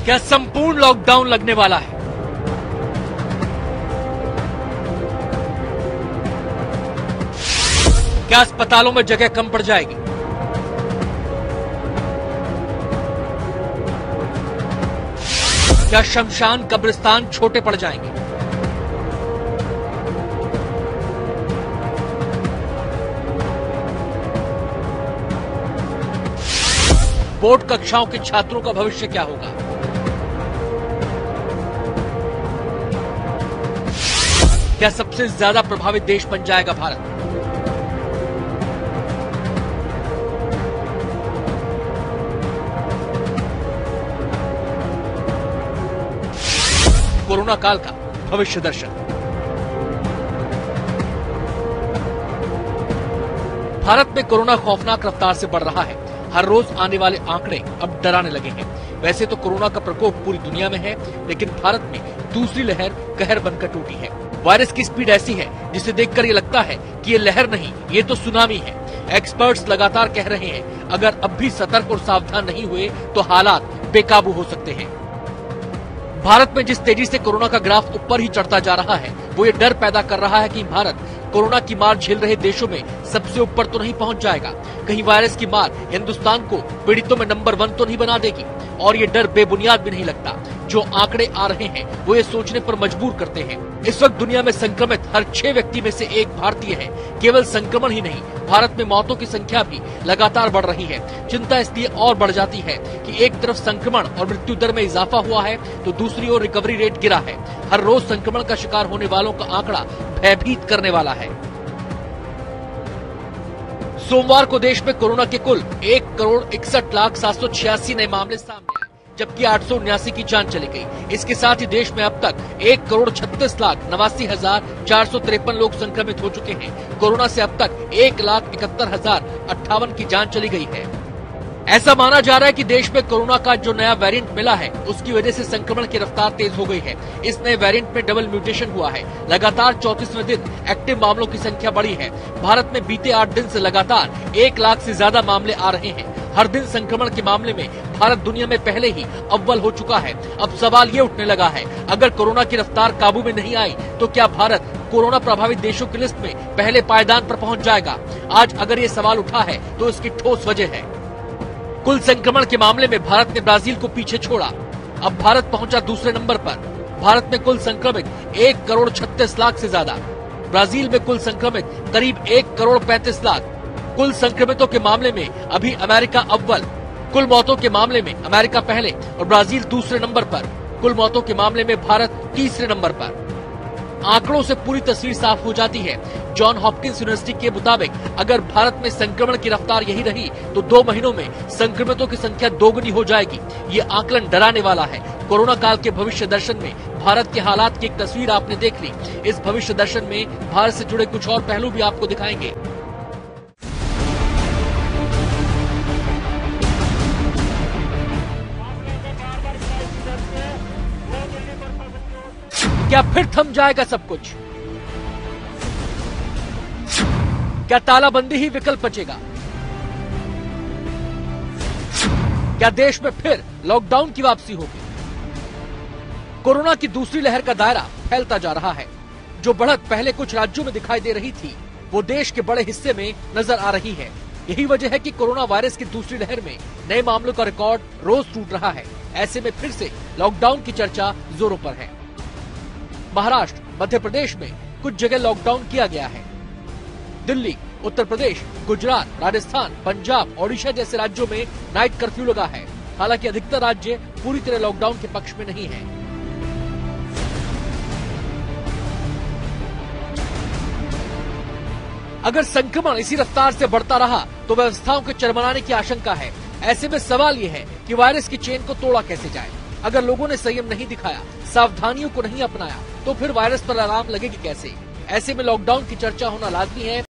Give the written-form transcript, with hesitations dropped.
क्या संपूर्ण लॉकडाउन लगने वाला है? क्या अस्पतालों में जगह कम पड़ जाएगी? क्या शमशान कब्रिस्तान छोटे पड़ जाएंगे? बोर्ड कक्षाओं के छात्रों का भविष्य क्या होगा? क्या सबसे ज्यादा प्रभावित देश बन जाएगा भारत? कोरोना काल का भविष्य दर्शन। भारत में कोरोना खौफनाक रफ्तार से बढ़ रहा है। हर रोज आने वाले आंकड़े अब डराने लगे हैं। वैसे तो कोरोना का प्रकोप पूरी दुनिया में है, लेकिन भारत में दूसरी लहर कहर बनकर टूटी है। वायरस की स्पीड ऐसी है जिसे देखकर ये लगता है कि ये लहर नहीं, ये तो सुनामी है। एक्सपर्ट्स लगातार कह रहे हैं, अगर अब भी सतर्क और सावधान नहीं हुए तो हालात बेकाबू हो सकते हैं। भारत में जिस तेजी से कोरोना का ग्राफ ऊपर ही चढ़ता जा रहा है, वो ये डर पैदा कर रहा है कि भारत कोरोना की मार झेल रहे देशों में सबसे ऊपर तो नहीं पहुंच जाएगा। कहीं वायरस की मार हिंदुस्तान को पीड़ितों में नंबर 1 तो नहीं बना देगी। और ये डर बेबुनियाद भी नहीं लगता। जो आंकड़े आ रहे हैं वो ये सोचने पर मजबूर करते हैं। इस वक्त दुनिया में संक्रमित हर 6 व्यक्ति में से 1 भारतीय है। केवल संक्रमण ही नहीं, भारत में मौतों की संख्या भी लगातार बढ़ रही है। चिंता इसलिए और बढ़ जाती है कि एक तरफ संक्रमण और मृत्यु दर में इजाफा हुआ है, तो दूसरी ओर रिकवरी रेट गिरा है। हर रोज संक्रमण का शिकार होने वालों का आंकड़ा भयभीत करने वाला है। सोमवार को देश में कोरोना के कुल 1,61,786 नए मामले सामने आए, जबकि 879 की जान चली गई। इसके साथ ही देश में अब तक 1,36,89,453 लोग संक्रमित हो चुके हैं। कोरोना से अब तक 1,71,058 की जान चली गई है। ऐसा माना जा रहा है कि देश में कोरोना का जो नया वेरिएंट मिला है, उसकी वजह से संक्रमण की रफ्तार तेज हो गई है। इस नए वेरिएंट में डबल म्यूटेशन हुआ है। लगातार 34वें दिन एक्टिव मामलों की संख्या बढ़ी है। भारत में बीते 8 दिन से लगातार 1 लाख से ज्यादा मामले आ रहे हैं। हर दिन संक्रमण के मामले में भारत दुनिया में पहले ही अव्वल हो चुका है। अब सवाल ये उठने लगा है, अगर कोरोना की रफ्तार काबू में नहीं आई तो क्या भारत कोरोना प्रभावित देशों की लिस्ट में पहले पायदान पर पहुंच जाएगा? आज अगर ये सवाल उठा है तो इसकी ठोस वजह है। कुल संक्रमण के मामले में भारत ने ब्राजील को पीछे छोड़ा। अब भारत पहुंचा दूसरे नंबर पर। भारत में कुल संक्रमित 1,36,00,000 से ज्यादा। ब्राजील में कुल संक्रमित करीब 1,35,00,000। कुल संक्रमितों के मामले में अभी अमेरिका अव्वल। कुल मौतों के मामले में अमेरिका पहले और ब्राजील दूसरे नंबर पर। कुल मौतों के मामले में भारत तीसरे नंबर पर। आंकड़ों से पूरी तस्वीर साफ हो जाती है। जॉन हॉपकिंस यूनिवर्सिटी के मुताबिक अगर भारत में संक्रमण की रफ्तार यही रही तो 2 महीनों में संक्रमितों की संख्या दोगुनी हो जाएगी। ये आकलन डराने वाला है। कोरोना काल के भविष्य दर्शन में भारत के हालात की एक तस्वीर आपने देख ली। इस भविष्य दर्शन में भारत से जुड़े कुछ और पहलू भी आपको दिखाएंगे। क्या फिर थम जाएगा सब कुछ? क्या तालाबंदी ही विकल्प बचेगा? क्या देश में फिर लॉकडाउन की वापसी होगी? कोरोना की दूसरी लहर का दायरा फैलता जा रहा है। जो बढ़त पहले कुछ राज्यों में दिखाई दे रही थी, वो देश के बड़े हिस्से में नजर आ रही है। यही वजह है कि कोरोना वायरस की दूसरी लहर में नए मामलों का रिकॉर्ड रोज टूट रहा है। ऐसे में फिर से लॉकडाउन की चर्चा जोरों पर है। महाराष्ट्र, मध्य प्रदेश में कुछ जगह लॉकडाउन किया गया है। दिल्ली, उत्तर प्रदेश, गुजरात, राजस्थान, पंजाब, ओडिशा जैसे राज्यों में नाइट कर्फ्यू लगा है। हालांकि अधिकतर राज्य पूरी तरह लॉकडाउन के पक्ष में नहीं है। अगर संक्रमण इसी रफ्तार से बढ़ता रहा तो व्यवस्थाओं के चरमराने की आशंका है। ऐसे में सवाल ये है कि वायरस की चेन को तोड़ा कैसे जाए। अगर लोगों ने संयम नहीं दिखाया, सावधानियों को नहीं अपनाया, तो फिर वायरस पर लगाम लगेगी कैसे? ऐसे में लॉकडाउन की चर्चा होना लाजमी है।